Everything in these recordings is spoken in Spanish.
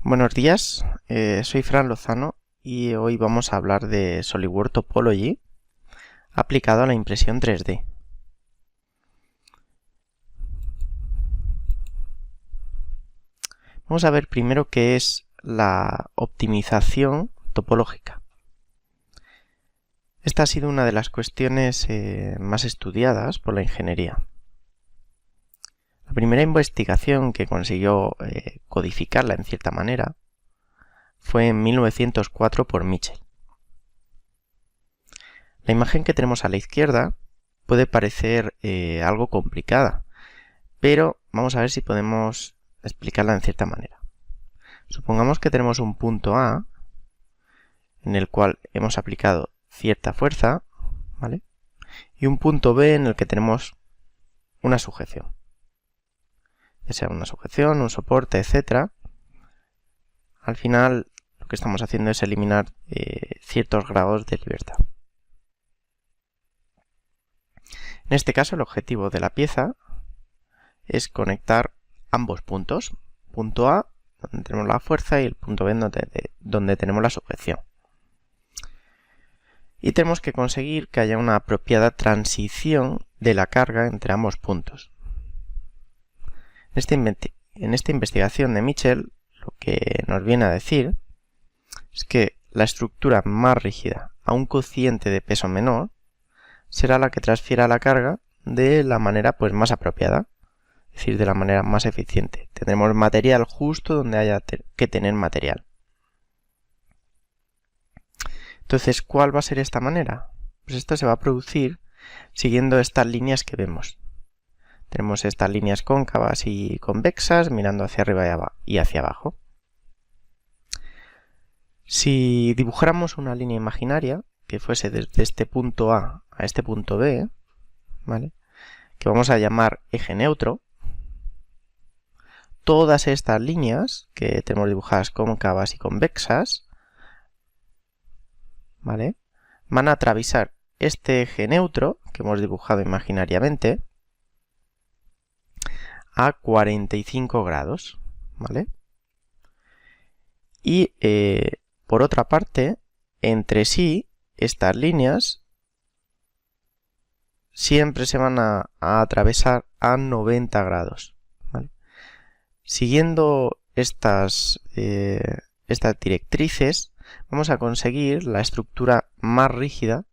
Buenos días, soy Fran Lozano y hoy vamos a hablar de SolidWorks Topology aplicado a la impresión 3D. Vamos a ver primero qué es la optimización topológica. Esta ha sido una de las cuestiones más estudiadas por la ingeniería. La primera investigación que consiguió codificarla en cierta manera fue en 1904 por Mitchell. La imagen que tenemos a la izquierda puede parecer algo complicada, pero vamos a ver si podemos explicarla en cierta manera. Supongamos que tenemos un punto A en el cual hemos aplicado cierta fuerza, ¿vale? Y un punto B en el que tenemos una sujeción, ya sea una sujeción, un soporte, etc. Al final lo que estamos haciendo es eliminar ciertos grados de libertad. En este caso el objetivo de la pieza es conectar ambos puntos, punto A donde tenemos la fuerza y el punto B donde tenemos la sujeción. Y tenemos que conseguir que haya una apropiada transición de la carga entre ambos puntos. En esta investigación de Mitchell lo que nos viene a decir es que la estructura más rígida a un cociente de peso menor será la que transfiera la carga de la manera más apropiada, es decir, de la manera más eficiente. Tendremos material justo donde haya que tener material. Entonces, ¿cuál va a ser esta manera? Pues esto se va a producir siguiendo estas líneas que vemos. Tenemos estas líneas cóncavas y convexas mirando hacia arriba y hacia abajo. Si dibujáramos una línea imaginaria que fuese desde este punto A a este punto B, ¿vale?, que vamos a llamar eje neutro, todas estas líneas que tenemos dibujadas cóncavas y convexas, ¿vale?, van a atravesar este eje neutro que hemos dibujado imaginariamente a 45 grados, ¿vale? Y por otra parte, entre sí, estas líneas siempre se van a atravesar a 90 grados, ¿vale? Siguiendo estas directrices, vamos a conseguir la estructura más rígida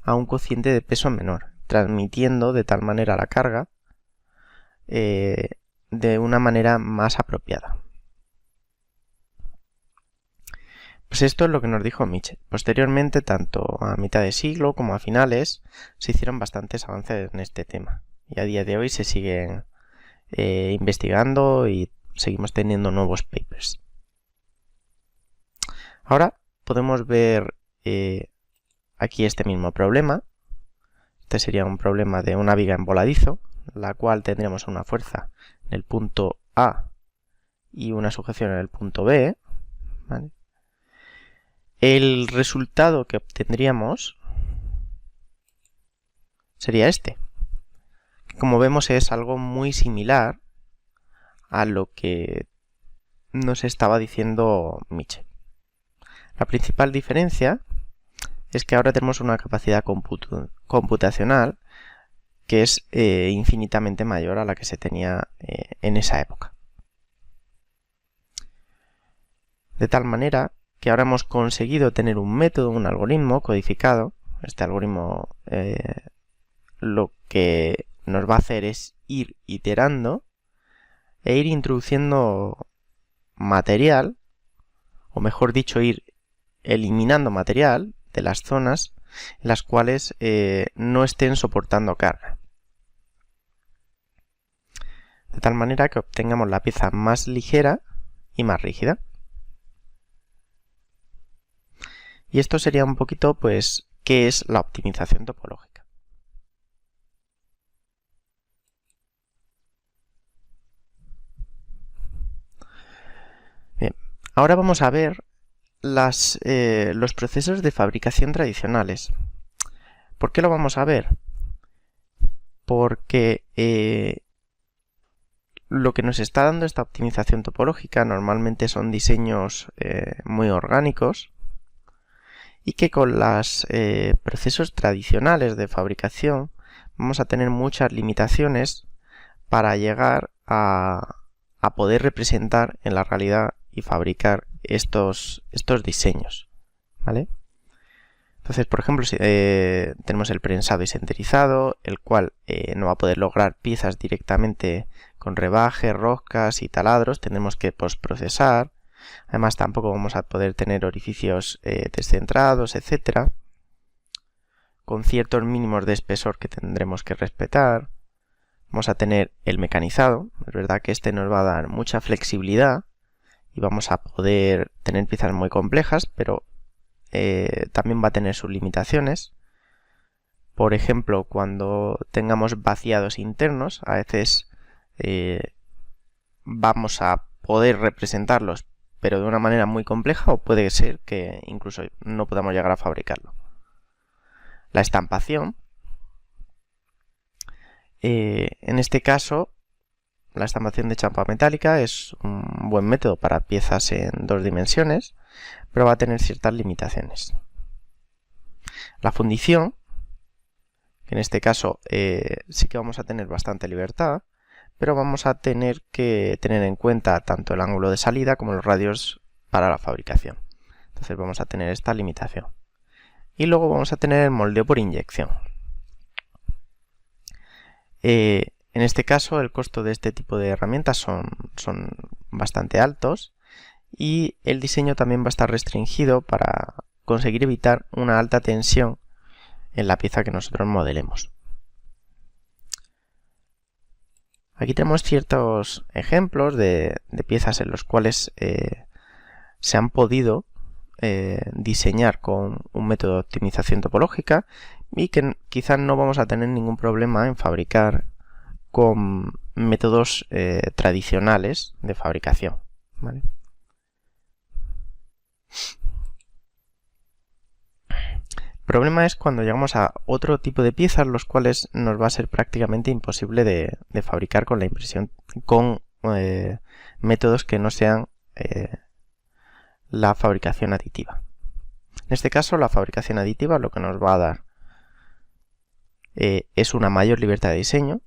a un cociente de peso menor, transmitiendo de tal manera la carga de una manera más apropiada. Pues esto es lo que nos dijo Mitchell. Posteriormente, tanto a mitad de siglo como a finales, se hicieron bastantes avances en este tema. Y a día de hoy se siguen investigando y seguimos teniendo nuevos papers. Ahora podemos ver aquí este mismo problema. Este sería un problema de una viga en voladizo, la cual tendríamos una fuerza en el punto A y una sujeción en el punto B, ¿vale? El resultado que obtendríamos sería este. Como vemos, es algo muy similar a lo que nos estaba diciendo Mitchell. La principal diferencia es que ahora tenemos una capacidad computacional que es infinitamente mayor a la que se tenía en esa época. De tal manera que ahora hemos conseguido tener un método, un algoritmo codificado. Este algoritmo lo que nos va a hacer es ir iterando e ir introduciendo material, o mejor dicho, ir eliminando material de las zonas en las cuales no estén soportando carga. De tal manera que obtengamos la pieza más ligera y más rígida. Y esto sería un poquito, qué es la optimización topológica. Bien, ahora vamos a ver los procesos de fabricación tradicionales. ¿Por qué lo vamos a ver? Porque lo que nos está dando esta optimización topológica normalmente son diseños muy orgánicos y que con los procesos tradicionales de fabricación vamos a tener muchas limitaciones para llegar a poder representar en la realidad y fabricar estos diseños, ¿vale? Entonces, por ejemplo, si tenemos el prensado y sinterizado, el cual no va a poder lograr piezas directamente con rebajes, roscas y taladros, tendremos que postprocesar. Además, tampoco vamos a poder tener orificios descentrados, etcétera, con ciertos mínimos de espesor que tendremos que respetar. Vamos a tener el mecanizado, es verdad que este nos va a dar mucha flexibilidad y vamos a poder tener piezas muy complejas, pero también va a tener sus limitaciones. Por ejemplo, cuando tengamos vaciados internos, a veces vamos a poder representarlos, pero de una manera muy compleja, o puede ser que incluso no podamos llegar a fabricarlo. La estampación. En este caso, la estampación de chapa metálica es un buen método para piezas en 2 dimensiones, pero va a tener ciertas limitaciones. La fundición, que en este caso sí que vamos a tener bastante libertad, pero vamos a tener que tener en cuenta tanto el ángulo de salida como los radios para la fabricación. Entonces vamos a tener esta limitación. Y luego vamos a tener el moldeo por inyección. En este caso el costo de este tipo de herramientas son bastante altos y el diseño también va a estar restringido para conseguir evitar una alta tensión en la pieza que nosotros modelemos. Aquí tenemos ciertos ejemplos de piezas en los cuales se han podido diseñar con un método de optimización topológica y que quizás no vamos a tener ningún problema en fabricar con métodos tradicionales de fabricación, ¿vale? El problema es cuando llegamos a otro tipo de piezas, los cuales nos va a ser prácticamente imposible de fabricar con la impresión, con métodos que no sean la fabricación aditiva. En este caso, la fabricación aditiva lo que nos va a dar es una mayor libertad de diseño,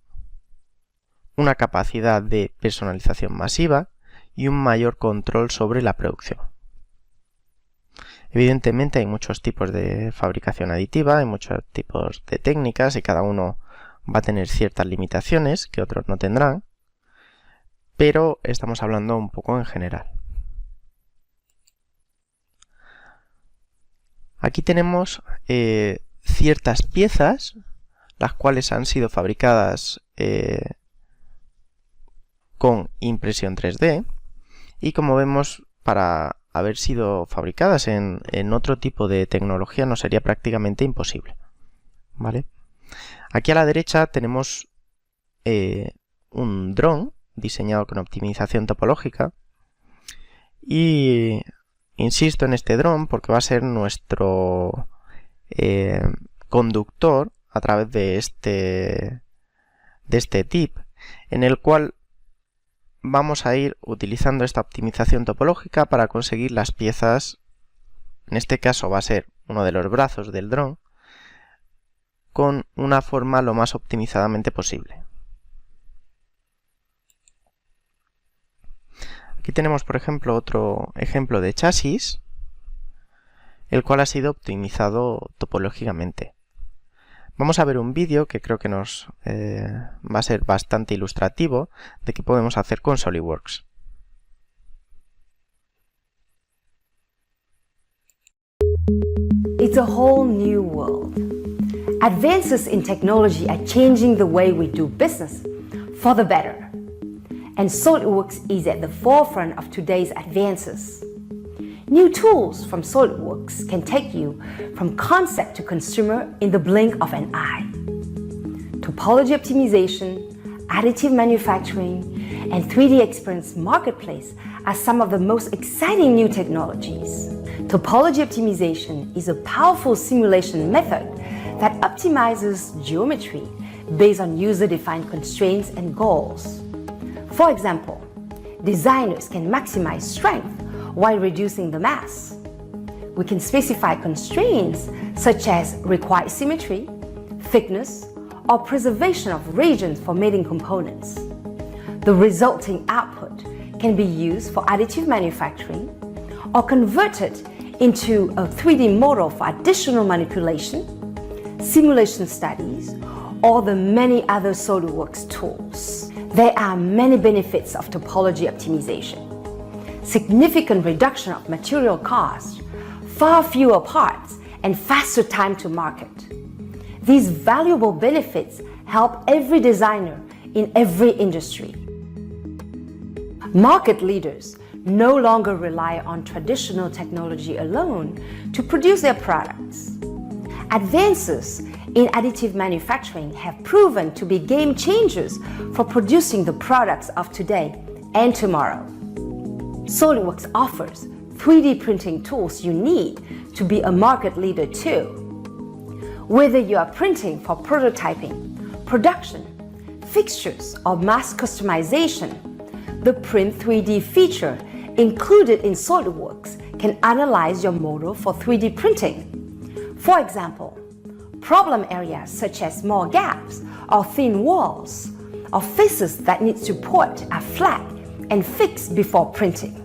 una capacidad de personalización masiva y un mayor control sobre la producción. Evidentemente hay muchos tipos de fabricación aditiva, hay muchos tipos de técnicas y cada uno va a tener ciertas limitaciones que otros no tendrán, pero estamos hablando un poco en general. Aquí tenemos ciertas piezas, las cuales han sido fabricadas con impresión 3D y como vemos, para haber sido fabricadas en otro tipo de tecnología no sería prácticamente imposible, ¿vale? Aquí a la derecha tenemos un dron diseñado con optimización topológica y insisto en este dron porque va a ser nuestro conductor a través de este tip, en el cual vamos a ir utilizando esta optimización topológica para conseguir las piezas. En este caso va a ser uno de los brazos del dron con una forma lo más optimizadamente posible. Aquí tenemos, por ejemplo, otro ejemplo de chasis, el cual ha sido optimizado topológicamente. Vamos a ver un vídeo que creo que nos va a ser bastante ilustrativo de qué podemos hacer con SolidWorks. It's a whole new world. Advances in technology are changing the way we do business for the better. And SolidWorks is at the forefront of today's advances. New tools from SolidWorks can take you from concept to consumer in the blink of an eye. Topology optimization, additive manufacturing, and 3D Experience Marketplace are some of the most exciting new technologies. Topology optimization is a powerful simulation method that optimizes geometry based on user-defined constraints and goals. For example, designers can maximize strength while reducing the mass. We can specify constraints such as required symmetry, thickness, or preservation of regions for mating components. The resulting output can be used for additive manufacturing or converted into a 3D model for additional manipulation, simulation studies, or the many other SOLIDWORKS tools. There are many benefits of topology optimization. Significant reduction of material cost, far fewer parts, and faster time to market. These valuable benefits help every designer in every industry. Market leaders no longer rely on traditional technology alone to produce their products. Advances in additive manufacturing have proven to be game changers for producing the products of today and tomorrow. SOLIDWORKS offers 3D printing tools you need to be a market leader too. Whether you are printing for prototyping, production, fixtures, or mass customization, the Print 3D feature included in SOLIDWORKS can analyze your model for 3D printing. For example, problem areas such as small gaps or thin walls, or faces that need support are flagged and fixed before printing.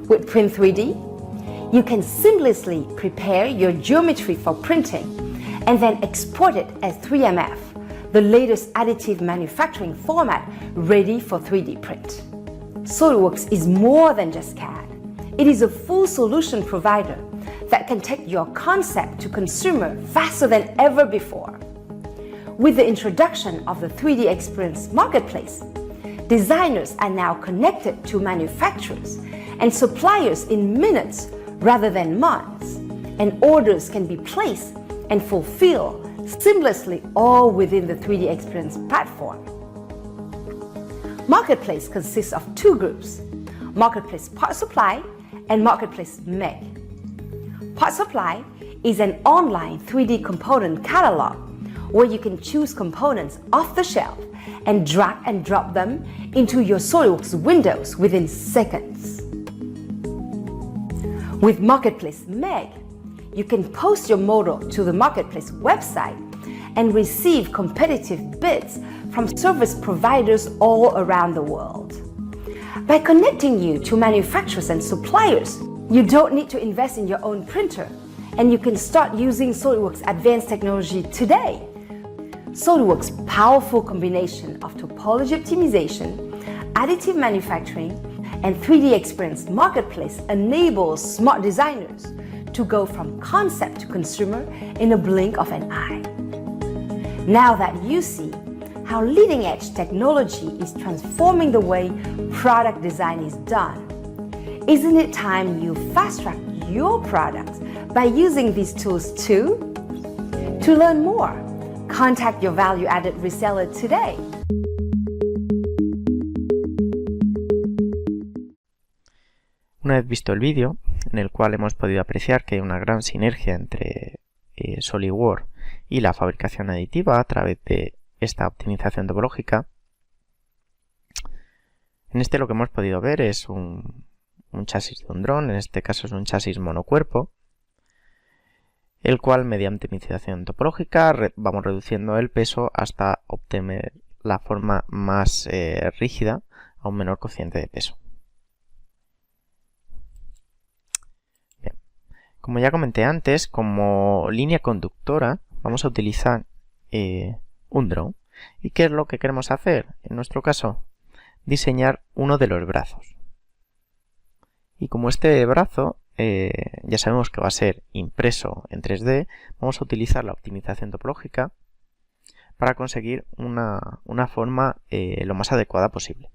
With Print 3D, you can seamlessly prepare your geometry for printing and then export it as 3MF, the latest additive manufacturing format ready for 3D print. SOLIDWORKS is more than just CAD. It is a full solution provider that can take your concept to consumer faster than ever before. With the introduction of the 3D Experience Marketplace, designers are now connected to manufacturers and suppliers in minutes rather than months, and orders can be placed and fulfilled seamlessly all within the 3D Experience platform. Marketplace consists of two groups, Marketplace Part Supply and Marketplace Meg. Part Supply is an online 3D component catalog where you can choose components off the shelf and drag and drop them into your SOLIDWORKS windows within seconds. With Marketplace Meg, you can post your model to the Marketplace website and receive competitive bids from service providers all around the world. By connecting you to manufacturers and suppliers, you don't need to invest in your own printer, and you can start using SOLIDWORKS advanced technology today. SOLIDWORKS' powerful combination of topology optimization, additive manufacturing, and 3D Experience Marketplace enables smart designers to go from concept to consumer in a blink of an eye. Now that you see how leading-edge technology is transforming the way product design is done, isn't it time you fast-track your products by using these tools too? To learn more, contact your value-added reseller today. Una vez visto el vídeo, en el cual hemos podido apreciar que hay una gran sinergia entre SOLIDWORKS y la fabricación aditiva a través de esta optimización topológica, en este lo que hemos podido ver es un chasis de un dron, en este caso es un chasis monocuerpo, el cual mediante optimización topológica vamos reduciendo el peso hasta obtener la forma más rígida a un menor cociente de peso. Bien. Como ya comenté antes, como línea conductora vamos a utilizar un dron. ¿Y qué es lo que queremos hacer? En nuestro caso, diseñar uno de los brazos. Y como este brazo ya sabemos que va a ser impreso en 3D, vamos a utilizar la optimización topológica para conseguir una forma lo más adecuada posible.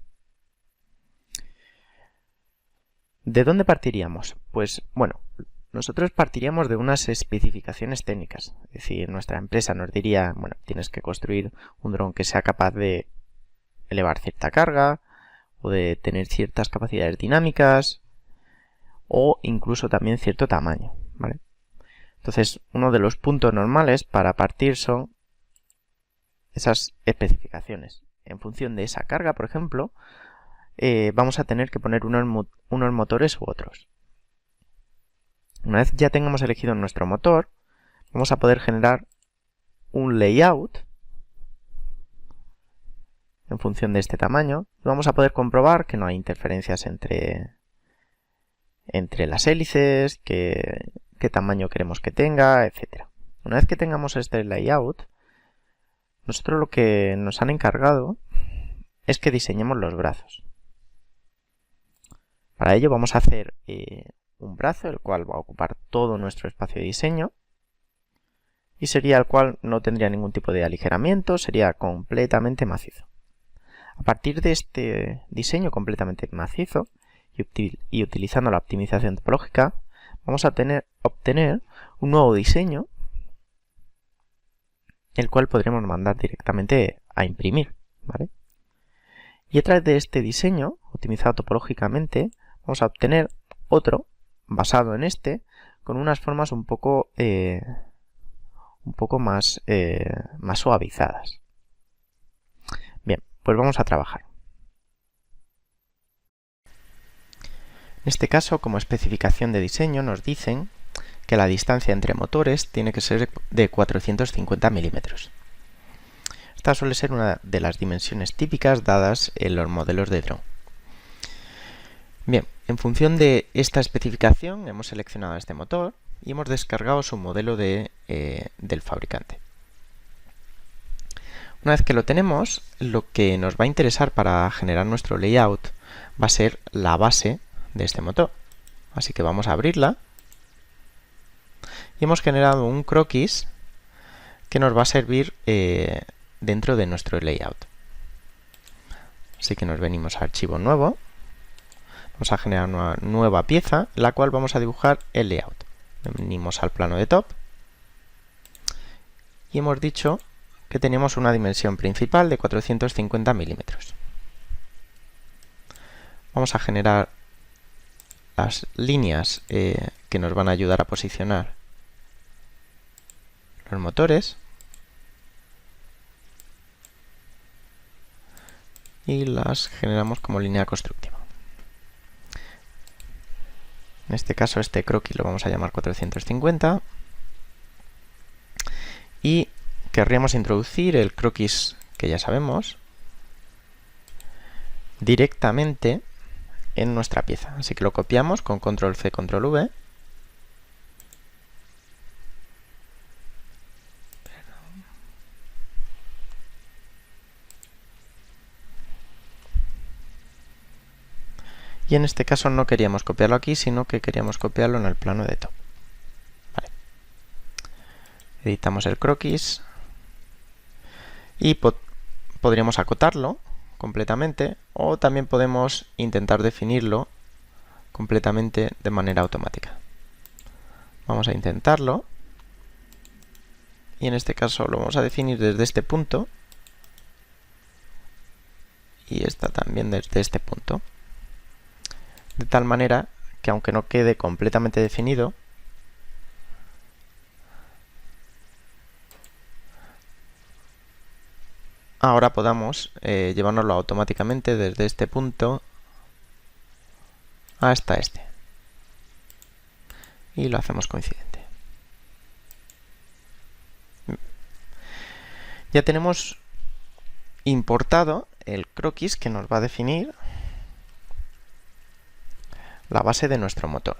¿De dónde partiríamos? Pues bueno, nosotros partiríamos de unas especificaciones técnicas. Es decir, nuestra empresa nos diría, bueno, tienes que construir un dron que sea capaz de elevar cierta carga o de tener ciertas capacidades dinámicas o incluso también cierto tamaño, ¿vale? Entonces, uno de los puntos normales para partir son esas especificaciones. En función de esa carga, por ejemplo, vamos a tener que poner unos motores u otros. Una vez ya tengamos elegido nuestro motor, vamos a poder generar un layout en función de este tamaño y vamos a poder comprobar que no hay interferencias entre las hélices, qué tamaño queremos que tenga, etc. Una vez que tengamos este layout, nosotros lo que nos han encargado es que diseñemos los brazos. Para ello vamos a hacer un brazo, el cual va a ocupar todo nuestro espacio de diseño y sería el cual no tendría ningún tipo de aligeramiento, sería completamente macizo. A partir de este diseño completamente macizo y utilizando la optimización topológica, vamos a obtener un nuevo diseño, el cual podremos mandar directamente a imprimir, ¿vale? Y a través de este diseño, optimizado topológicamente, vamos a obtener otro, basado en este, con unas formas un poco más suavizadas. Bien, pues vamos a trabajar. En este caso, como especificación de diseño, nos dicen que la distancia entre motores tiene que ser de 450 milímetros. Esta suele ser una de las dimensiones típicas dadas en los modelos de dron. Bien, en función de esta especificación hemos seleccionado este motor y hemos descargado su modelo del fabricante. Una vez que lo tenemos, lo que nos va a interesar para generar nuestro layout va a ser la base de este motor. Así que vamos a abrirla y hemos generado un croquis que nos va a servir dentro de nuestro layout. Así que nos venimos a archivo nuevo, vamos a generar una nueva pieza, la cual vamos a dibujar el layout. Venimos al plano de top y hemos dicho que tenemos una dimensión principal de 450 milímetros. Vamos a generar las líneas que nos van a ayudar a posicionar los motores y las generamos como línea constructiva. En este caso este croquis lo vamos a llamar 450 y querríamos introducir el croquis que ya sabemos directamente en nuestra pieza. Así que lo copiamos con control C, control V. Y en este caso no queríamos copiarlo aquí, sino que queríamos copiarlo en el plano de top. Vale. Editamos el croquis y podríamos acotarlo completamente o también podemos intentar definirlo completamente de manera automática. Vamos a intentarlo y en este caso lo vamos a definir desde este punto y esta también desde este punto, de tal manera que aunque no quede completamente definido, ahora podamos llevárnoslo automáticamente desde este punto hasta este. Y lo hacemos coincidente. Ya tenemos importado el croquis que nos va a definir la base de nuestro motor.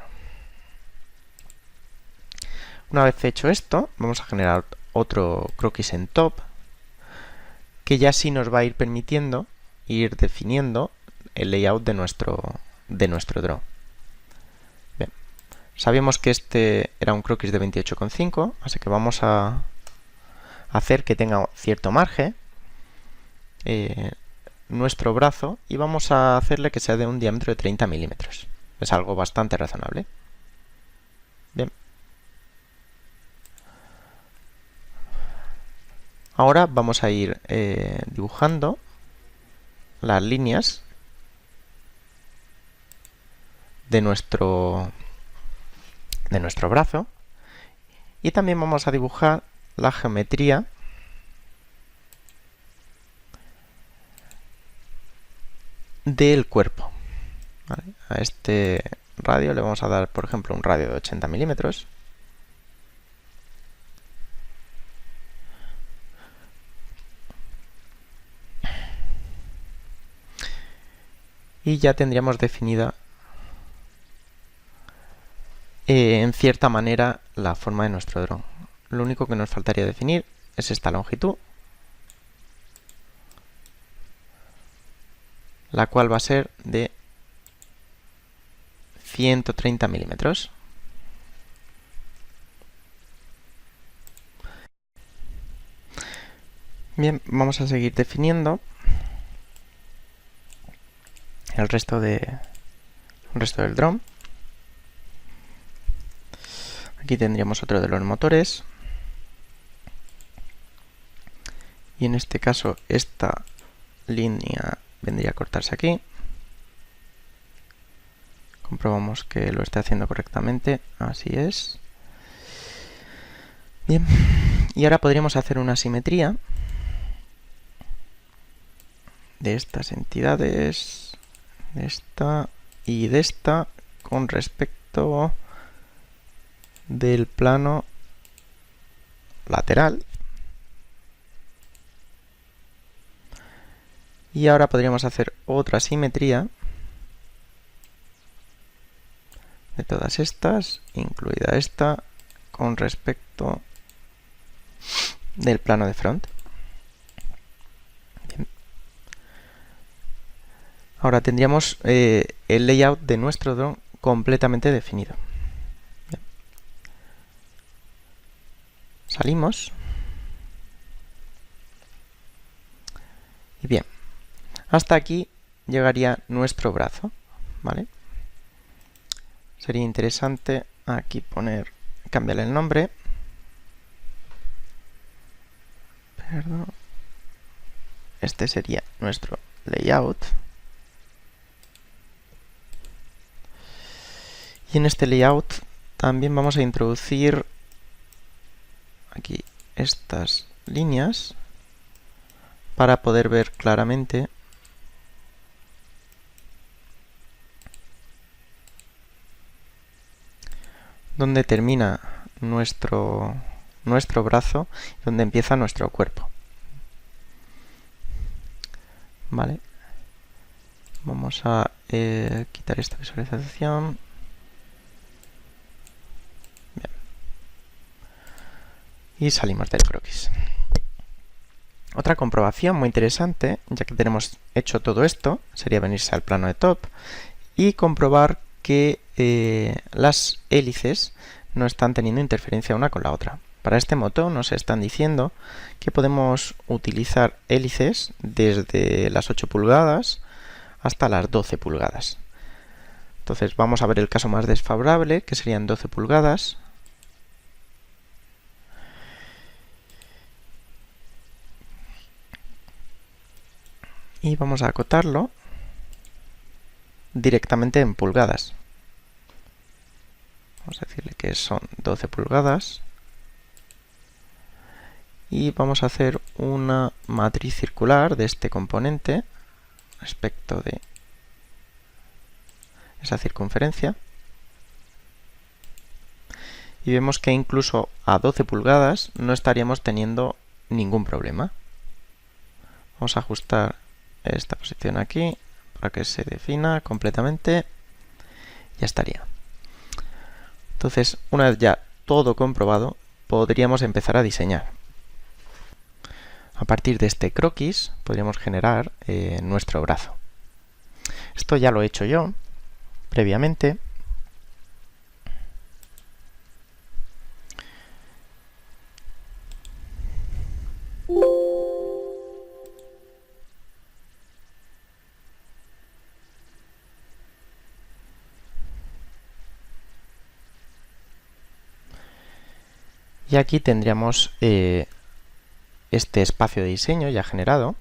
Una vez hecho esto, vamos a generar otro croquis en top que ya sí nos va a ir permitiendo ir definiendo el layout de nuestro dron. Bien, sabíamos que este era un croquis de 28,5, así que vamos a hacer que tenga cierto margen nuestro brazo y vamos a hacerle que sea de un diámetro de 30 milímetros. Es algo bastante razonable. Bien. Ahora vamos a ir dibujando las líneas de nuestro brazo y también vamos a dibujar la geometría del cuerpo. ¿Vale? A este radio le vamos a dar, por ejemplo, un radio de 80 milímetros. Y ya tendríamos definida en cierta manera la forma de nuestro dron. Lo único que nos faltaría definir es esta longitud, la cual va a ser de 130 milímetros. Bien, vamos a seguir definiendo el resto del dron. Aquí tendríamos otro de los motores. Y en este caso esta línea vendría a cortarse aquí. Comprobamos que lo está haciendo correctamente. Así es. Bien. Y ahora podríamos hacer una simetría de estas entidades, de esta y de esta, con respecto del plano lateral. Y ahora podríamos hacer otra simetría de todas estas, incluida esta, con respecto del plano de front. Bien. Ahora tendríamos el layout de nuestro dron completamente definido. Bien. Salimos. Y bien, hasta aquí llegaría nuestro brazo, ¿vale? Sería interesante aquí cambiarle el nombre. Perdón. Este sería nuestro layout. Y en este layout también vamos a introducir aquí estas líneas para poder ver claramente dónde termina nuestro brazo y dónde empieza nuestro cuerpo. Vale. Vamos a quitar esta visualización. Bien. Y salimos del croquis. Otra comprobación muy interesante, ya que tenemos hecho todo esto, sería venirse al plano de top y comprobar que las hélices no están teniendo interferencia una con la otra. Para este moto nos están diciendo que podemos utilizar hélices desde las 8 pulgadas hasta las 12 pulgadas. Entonces vamos a ver el caso más desfavorable, que serían 12 pulgadas. Y vamos a acotarlo directamente en pulgadas. Vamos a decirle que son 12 pulgadas. Y vamos a hacer una matriz circular de este componente respecto de esa circunferencia. Y vemos que incluso a 12 pulgadas no estaríamos teniendo ningún problema. Vamos a ajustar esta posición aquí para que se defina completamente. Ya estaría. Entonces, una vez ya todo comprobado, podríamos empezar a diseñar. A partir de este croquis podríamos generar nuestro brazo. Esto ya lo he hecho yo previamente. Y aquí tendríamos este espacio de diseño ya generado,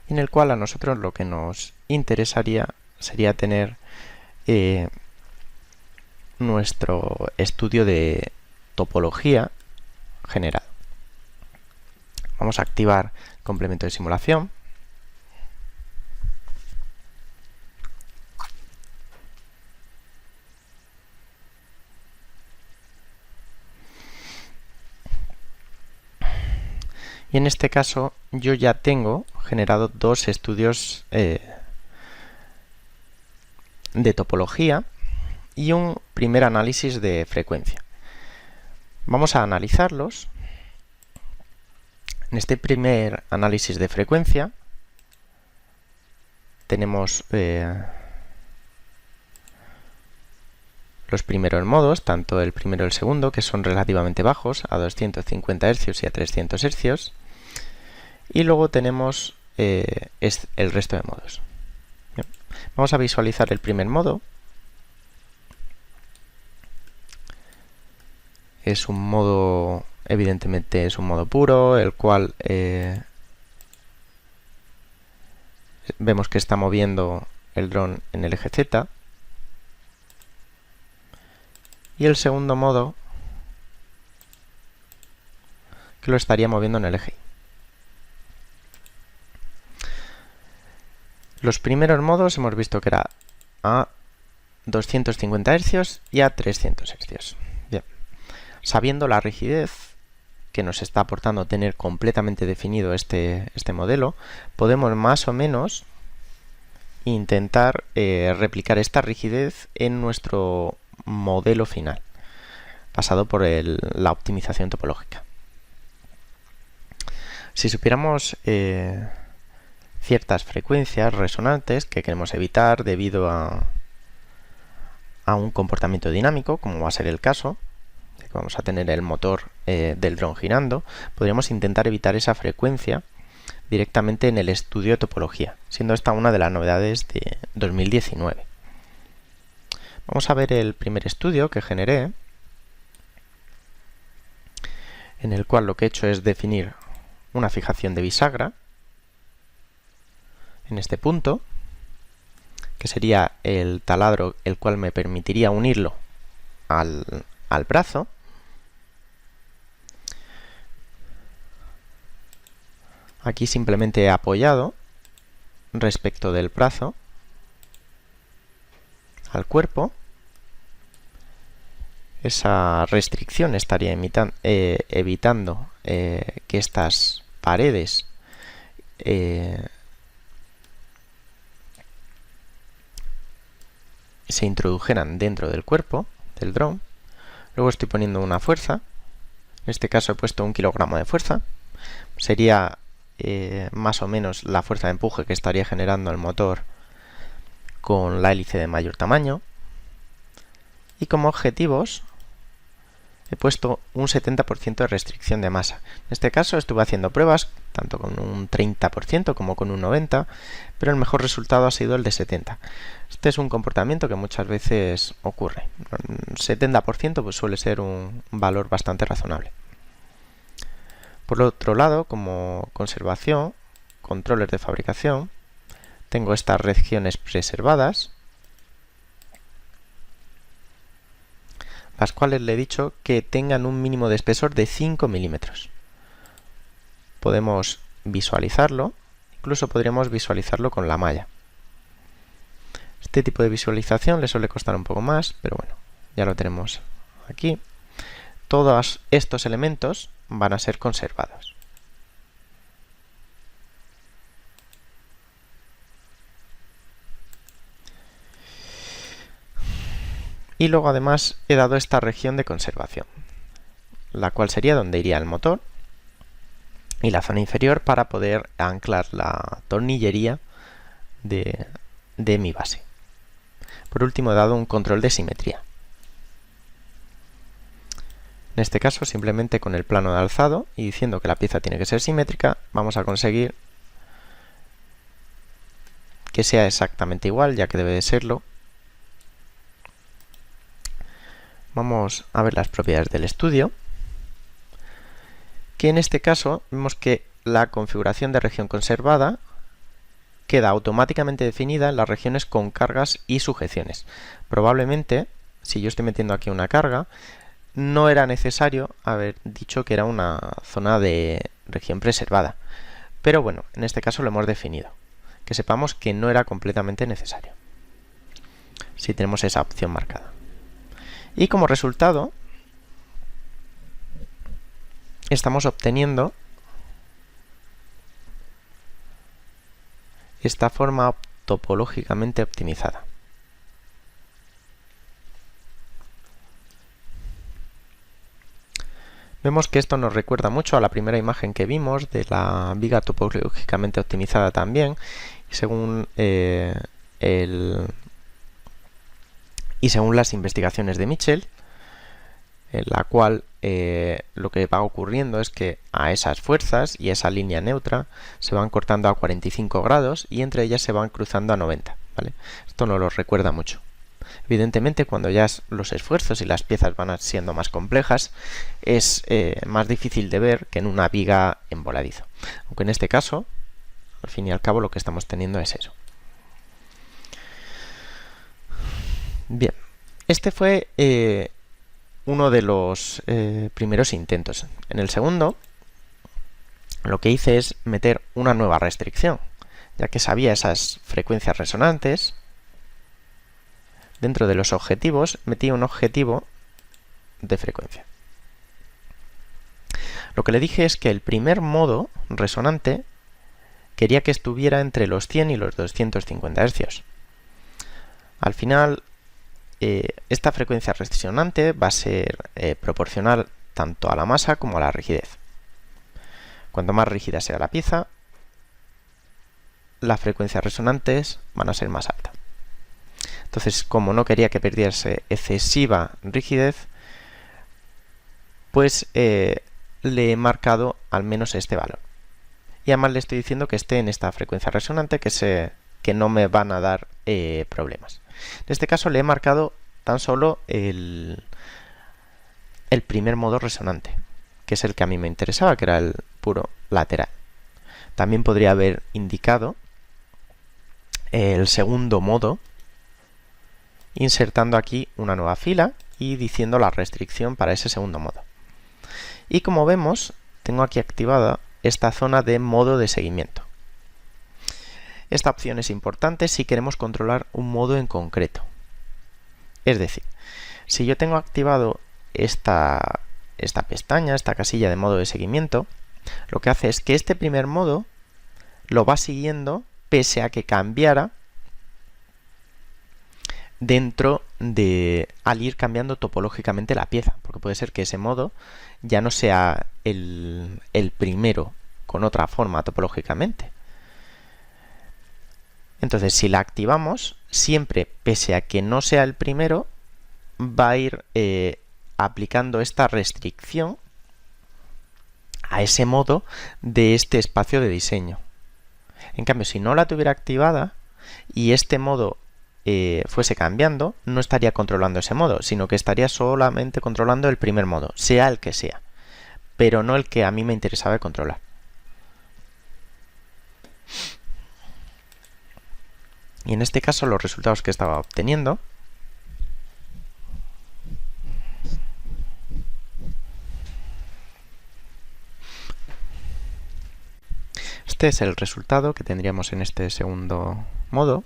en el cual a nosotros lo que nos interesaría sería tener nuestro estudio de topología generado. Vamos a activar el complemento de simulación. Y en este caso yo ya tengo generado dos estudios de topología y un primer análisis de frecuencia. Vamos a analizarlos. En este primer análisis de frecuencia tenemos los primeros modos, tanto el primero y el segundo, que son relativamente bajos, a 250 Hz y a 300 Hz. Y luego tenemos el resto de modos. Bien. Vamos a visualizar el primer modo. Es un modo, evidentemente es un modo puro, el cual vemos que está moviendo el dron en el eje Z. Y el segundo modo, que lo estaría moviendo en el eje Y. Los primeros modos hemos visto que era a 250 Hz y a 300 Hz. Bien. Sabiendo la rigidez que nos está aportando tener completamente definido este modelo, podemos más o menos intentar replicar esta rigidez en nuestro modelo final, pasado por la optimización topológica. Si supiéramos ciertas frecuencias resonantes que queremos evitar debido a un comportamiento dinámico, como va a ser el caso, que vamos a tener el motor del dron girando, podríamos intentar evitar esa frecuencia directamente en el estudio de topología, siendo esta una de las novedades de 2019. Vamos a ver el primer estudio que generé, en el cual lo que he hecho es definir una fijación de bisagra en este punto, que sería el taladro el cual me permitiría unirlo al brazo. Aquí simplemente he apoyado respecto del brazo al cuerpo. Esa restricción estaría evitando que estas paredes se introdujeran dentro del cuerpo del dron. Luego estoy poniendo una fuerza. En este caso he puesto 1 kilogramo de fuerza. Sería más o menos la fuerza de empuje que estaría generando el motor con la hélice de mayor tamaño. Y como objetivos he puesto un 70% de restricción de masa. En este caso estuve haciendo pruebas tanto con un 30% como con un 90%, pero el mejor resultado ha sido el de 70%. Este es un comportamiento que muchas veces ocurre. 70% pues suele ser un valor bastante razonable. Por otro lado, como conservación, controles de fabricación, tengo estas regiones preservadas, las cuales le he dicho que tengan un mínimo de espesor de 5 milímetros. Podemos visualizarlo, incluso podríamos visualizarlo con la malla. Este tipo de visualización le suele costar un poco más, pero bueno, ya lo tenemos aquí. Todos estos elementos van a ser conservados. Y luego además he dado esta región de conservación, la cual sería donde iría el motor y la zona inferior para poder anclar la tornillería de mi base. Por último he dado un control de simetría. En este caso simplemente con el plano de alzado y diciendo que la pieza tiene que ser simétrica vamos a conseguir que sea exactamente igual, ya que debe de serlo. Vamos a ver las propiedades del estudio, que en este caso vemos que la configuración de región conservada queda automáticamente definida en las regiones con cargas y sujeciones. Probablemente, si yo estoy metiendo aquí una carga, no era necesario haber dicho que era una zona de región preservada. Pero bueno, en este caso lo hemos definido. Que sepamos que no era completamente necesario, si tenemos esa opción marcada. Y como resultado, estamos obteniendo esta forma topológicamente optimizada. Vemos que esto nos recuerda mucho a la primera imagen que vimos de la viga topológicamente optimizada también, y según las investigaciones de Mitchell, en la cual lo que va ocurriendo es que a esas fuerzas y esa línea neutra se van cortando a 45 grados y entre ellas se van cruzando a 90, ¿vale? Esto nos lo recuerda mucho. Evidentemente, cuando ya los esfuerzos y las piezas van siendo más complejas, es más difícil de ver que en una viga en voladizo. Aunque en este caso, al fin y al cabo, lo que estamos teniendo es eso. Bien, este fue uno de los primeros intentos. En el segundo, lo que hice es meter una nueva restricción, ya que sabía esas frecuencias resonantes. Dentro de los objetivos, metí un objetivo de frecuencia. Lo que le dije es que el primer modo resonante quería que estuviera entre los 100 y los 250 Hz. Al final, esta frecuencia resonante va a ser proporcional tanto a la masa como a la rigidez. Cuanto más rígida sea la pieza, las frecuencias resonantes van a ser más altas. Entonces, como no quería que perdiese excesiva rigidez, pues le he marcado al menos este valor. Y además le estoy diciendo que esté en esta frecuencia resonante, que no me van a dar problemas. En este caso le he marcado tan solo el primer modo resonante, que es el que a mí me interesaba, que era el puro lateral. También podría haber indicado el segundo modo, insertando aquí una nueva fila y diciendo la restricción para ese segundo modo. Y como vemos, tengo aquí activada esta zona de modo de seguimiento. Esta opción es importante si queremos controlar un modo en concreto. Es decir, si yo tengo activado esta pestaña, esta casilla de modo de seguimiento, lo que hace es que este primer modo lo va siguiendo pese a que cambiara al ir cambiando topológicamente la pieza, porque puede ser que ese modo ya no sea el primero con otra forma topológicamente. Entonces, si la activamos, siempre, pese a que no sea el primero, va a ir aplicando esta restricción a ese modo de este espacio de diseño. En cambio, si no la tuviera activada y este modo fuese cambiando, no estaría controlando ese modo, sino que estaría solamente controlando el primer modo, sea el que sea, pero no el que a mí me interesaba controlar. Y en este caso los resultados que estaba obteniendo este es el resultado que tendríamos en este segundo modo,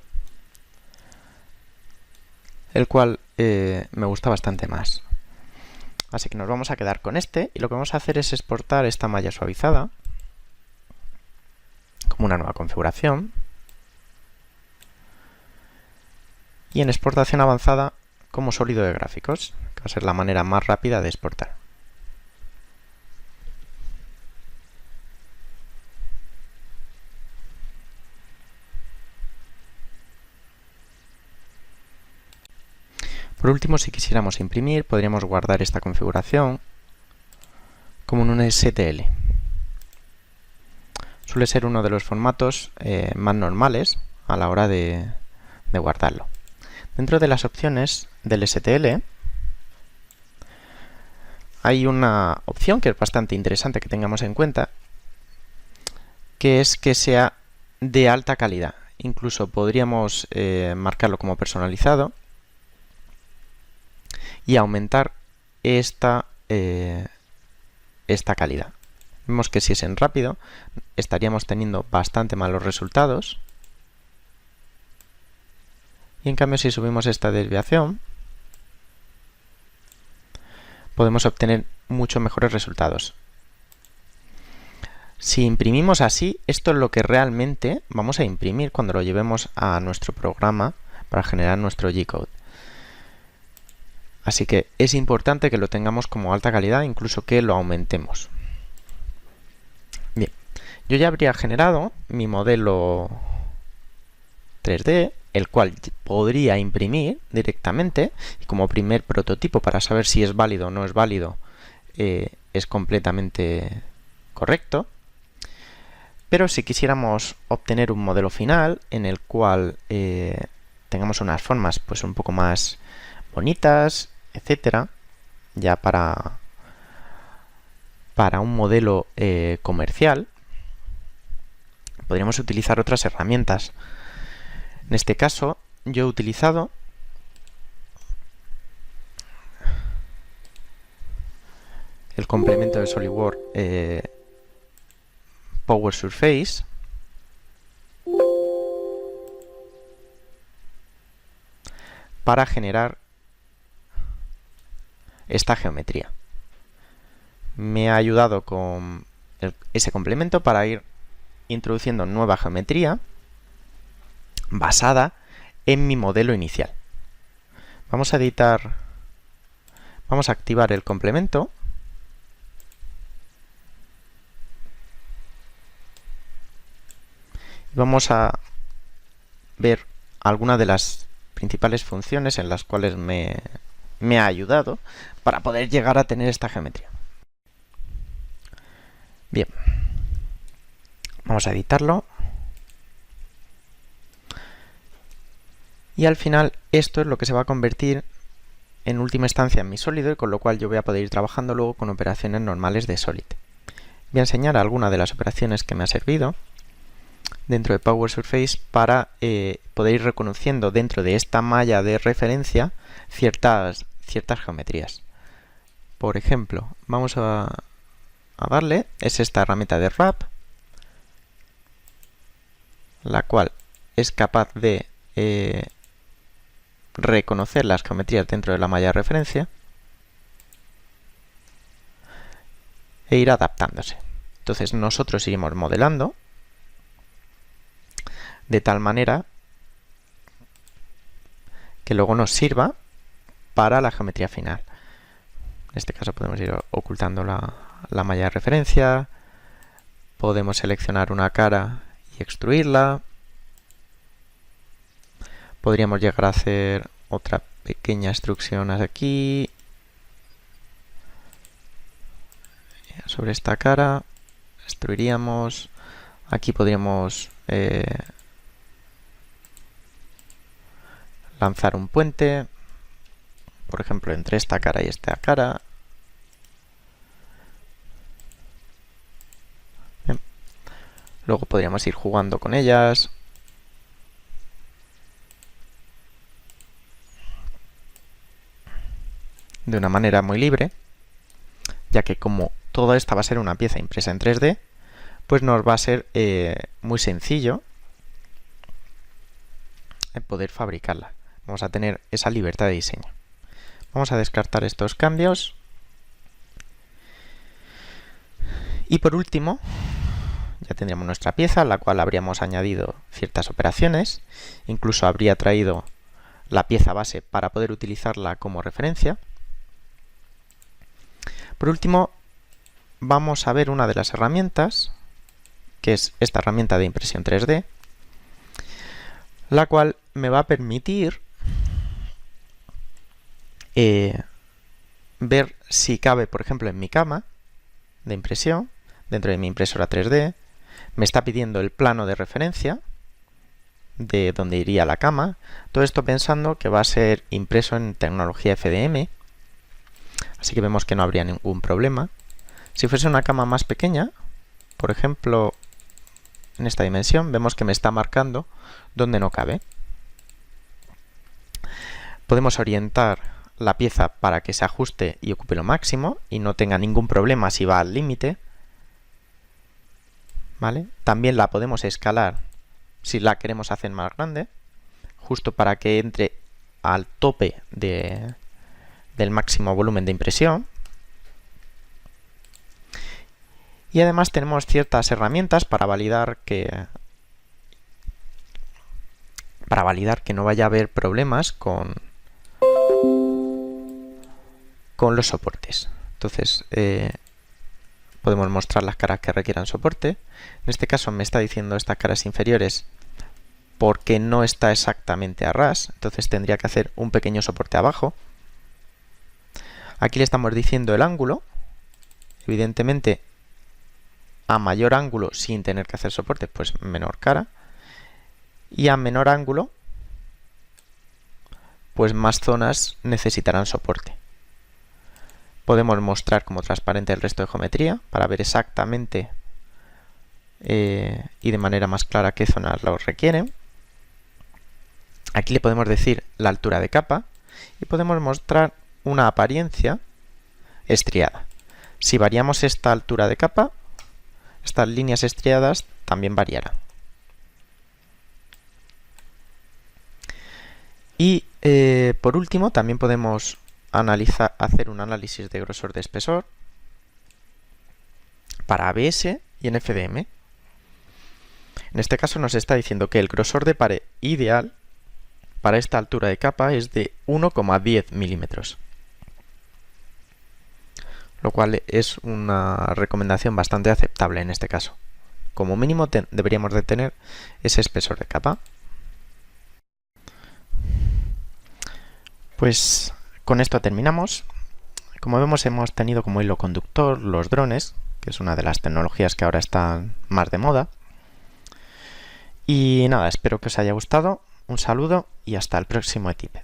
el cual me gusta bastante más. Así que nos vamos a quedar con este y lo que vamos a hacer es exportar esta malla suavizada como una nueva configuración y en exportación avanzada como sólido de gráficos, que va a ser la manera más rápida de exportar. Por último, si quisiéramos imprimir, podríamos guardar esta configuración como en un STL. Suele ser uno de los formatos más normales a la hora de guardarlo. Dentro de las opciones del STL hay una opción que es bastante interesante que tengamos en cuenta, que es que sea de alta calidad. Incluso podríamos marcarlo como personalizado y aumentar esta calidad. Vemos que si es en rápido estaríamos teniendo bastante malos resultados y en cambio si subimos esta desviación podemos obtener mucho mejores resultados. Si imprimimos así, esto es lo que realmente vamos a imprimir cuando lo llevemos a nuestro programa para generar nuestro G-code. Así que es importante que lo tengamos como alta calidad, incluso que lo aumentemos. Bien, yo ya habría generado mi modelo 3D, el cual podría imprimir directamente, y como primer prototipo para saber si es válido o no es válido, es completamente correcto. Pero si quisiéramos obtener un modelo final en el cual tengamos unas formas pues un poco más bonitas, etcétera, ya para un modelo comercial, podríamos utilizar otras herramientas. En este caso, yo he utilizado el complemento de SolidWorks Power Surface para generar esta geometría. Me ha ayudado con ese complemento para ir introduciendo nueva geometría basada en mi modelo inicial. Vamos a editar, vamos a activar el complemento. Vamos a ver algunas de las principales funciones en las cuales me ha ayudado para poder llegar a tener esta geometría. Bien, vamos a editarlo. Y al final esto es lo que se va a convertir en última instancia en mi sólido, y con lo cual yo voy a poder ir trabajando luego con operaciones normales de Solid. Voy a enseñar algunas de las operaciones que me ha servido dentro de Power Surface para poder ir reconociendo dentro de esta malla de referencia ciertas geometrías. Por ejemplo, vamos a darle, es esta herramienta de Wrap, la cual es capaz de reconocer las geometrías dentro de la malla de referencia e ir adaptándose. Entonces nosotros iremos modelando de tal manera que luego nos sirva para la geometría final. En este caso podemos ir ocultando la malla de referencia, podemos seleccionar una cara y extruirla, podríamos llegar a hacer otra pequeña extrusión aquí sobre esta cara, extruiríamos, aquí podríamos lanzar un puente, por ejemplo, entre esta cara y esta cara. Bien. Luego podríamos ir jugando con ellas. De una manera muy libre, ya que como toda esta va a ser una pieza impresa en 3D, pues nos va a ser muy sencillo poder fabricarla. Vamos a tener esa libertad de diseño. Vamos a descartar estos cambios. Y por último, ya tendríamos nuestra pieza, a la cual habríamos añadido ciertas operaciones. Incluso habría traído la pieza base para poder utilizarla como referencia. Por último, vamos a ver una de las herramientas, que es esta herramienta de impresión 3D, la cual me va a permitir ver si cabe, por ejemplo, en mi cama de impresión, dentro de mi impresora 3D, me está pidiendo el plano de referencia de donde iría la cama, todo esto pensando que va a ser impreso en tecnología FDM, así que vemos que no habría ningún problema. Si fuese una cama más pequeña, por ejemplo, en esta dimensión, vemos que me está marcando donde no cabe. Podemos orientar la pieza para que se ajuste y ocupe lo máximo y no tenga ningún problema si va al límite. ¿Vale? También la podemos escalar si la queremos hacer más grande, justo para que entre al tope del máximo volumen de impresión. Y además tenemos ciertas herramientas para validar que no vaya a haber problemas con los soportes. Entonces podemos mostrar las caras que requieran soporte. En este caso me está diciendo estas caras inferiores porque no está exactamente a ras, entonces tendría que hacer un pequeño soporte abajo. Aquí le estamos diciendo el ángulo, evidentemente a mayor ángulo sin tener que hacer soporte, pues menor cara, y a menor ángulo, pues más zonas necesitarán soporte. Podemos mostrar como transparente el resto de geometría para ver exactamente y de manera más clara qué zonas lo requieren. Aquí le podemos decir la altura de capa y podemos mostrar una apariencia estriada. Si variamos esta altura de capa, estas líneas estriadas también variarán. Y por último también podemos hacer un análisis de grosor de espesor para ABS y en FDM. En este caso nos está diciendo que el grosor de pared ideal para esta altura de capa es de 1,10 milímetros, lo cual es una recomendación bastante aceptable en este caso. Como mínimo deberíamos de tener ese espesor de capa. Pues con esto terminamos. Como vemos, hemos tenido como hilo conductor los drones, que es una de las tecnologías que ahora están más de moda. Y nada, espero que os haya gustado. Un saludo y hasta el próximo ETIP.